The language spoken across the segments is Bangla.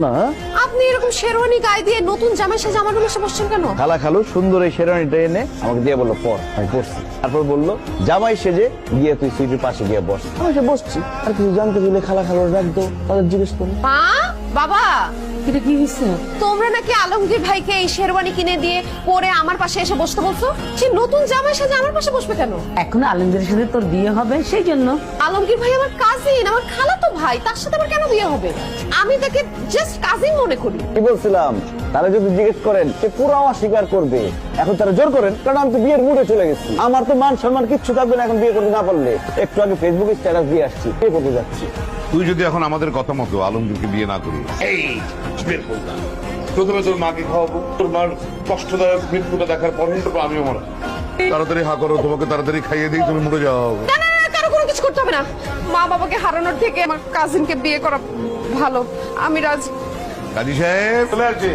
না আপনি এরকম শেরওয়ানি গায়ে দিয়ে নতুন জামাই সেজে আমার রুমে এসে বসছেন কেন? খালা খালু সুন্দর এই শেরওয়ানিটা এনে আমাকে দিয়ে বললো পর, আমি পড়ছি। তারপর বললো জামাই সেজে গিয়ে তুই সুইটির পাশে গিয়ে বস। আমি সে বসছি, আর কিছু জানতে চাইলে খালা খালুর ডাক দাও, তাদের জিজ্ঞেস করি। মা, বাবা, এটা কি হয়েছে? তোমরা নাকি আলমগীর ভাইকে এই শেরওয়ানি কিনে দিয়ে পরে আমার পাশে এসে বসতে বলছো? সে নতুন জামাই সেজে আমার পাশে বসবে কেন? এখন আলমগীরের সাথে তোর বিয়ে হবে সেই জন্য। আলমগীর ভাই আমার কাজিন, আমার খালাতো ভাই, তার সাথে আমার কেন বিয়ে হবে? আমি তাকে জাস্ট কাজিন মনে করি। কি বলছিলাম, তারা যদি জিজ্ঞেস করেন সে পুরো অস্বীকার করবে। এখন তারা জোর করেন, কারণ আমি তো বিয়ের মুডে চলে গেছি। আমার তো মান সম্মান কিচ্ছু থাকবে না এখন বিয়ে করতে না পারলে। একটু আগে ফেসবুকে স্ট্যাটাস দিয়ে আসছি, বিয়ে করতে যাচ্ছি। তুই যদি এখন আমাদের কথা মতো আলমগীরকে বিয়ে না করিস, এই বের করলাম। প্রথমে তোর মাকে খাওয়াবো, তোর মার কষ্টদায়ক মৃত্যুটা দেখার পরে আমিও মরা। তাড়াতাড়ি হা করো, তোমাকে তাড়াতাড়ি খাইয়ে দিই, তুমি মরে যাও। না না না, কারো কোনো কিছু করতে হবে না। মা বাবাকে হারানোর থেকে আমার কাজিনকে বিয়ে করা ভালো। আমি রাজি। কাজী সাহেব চলে আসছে।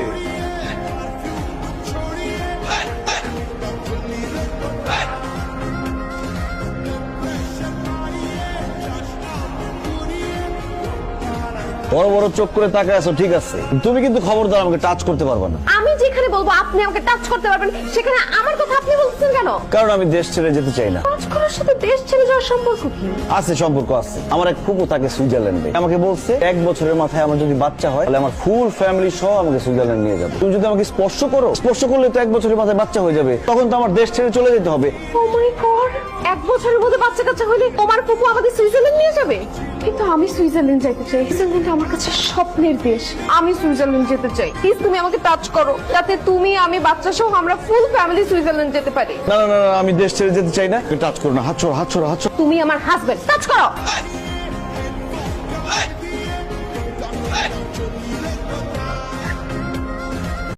বড় বড় চোখ করে তাকায় আছো, ঠিক আছে, তুমি কিন্তু খবরদার আমাকে টাচ করতে পারবে না। আমি যেখানে বলবো আপনি আমাকে টাচ করতে পারবেন, সেখানে আমার কথা আপনি বলছেন কেন? কারণ আমি দেশ ছেড়ে যেতে চাই না। টাচ করার সাথে দেশ ছেড়ে যাওয়ার সম্পর্ক কি? আছে, সম্পর্ক আছে। আমার এক ফুপু থাকে সুইজারল্যান্ডে, আমাকে বলছে 1 বছরের মাথায় আমার যদি বাচ্চা হয় তাহলে আমার ফুল ফ্যামিলি সহ আমাকে সুইজারল্যান্ড নিয়ে যাবে। তুমি যদি আমাকে স্পর্শ করো, স্পর্শ করলে তো 1 বছরের মাথায় বাচ্চা হয়ে যাবে, তখন তো আমার দেশ ছেড়ে চলে যেতে হবে। ও মাই গড, 1 বছরের মধ্যে বাচ্চা কাচ্চা হলে তোমার ফুপু আমাদের সুইজারল্যান্ড নিয়ে যাবে? কিন্তু আমি সুইজারল্যান্ড যেতে চাই। সুইজারল্যান্ড আমার কাছে স্বপ্নের দেশ। আমি সুইজারল্যান্ড যেতে চাই। প্লিজ তুমি আমাকে টাচ করো, যাতে তুমি আমি বাচ্চা সহ আমরা ফুল ফ্যামিলি সুইজারল্যান্ড যেতে পারি। না না না, আমি দেশ ছেড়ে যেতে চাই না। টাচ করো না, হাত ছড়ো, হাত ছড়ো, হাত ছড়ো। তুমি আমার হাজবেন্ড, টাচ করো।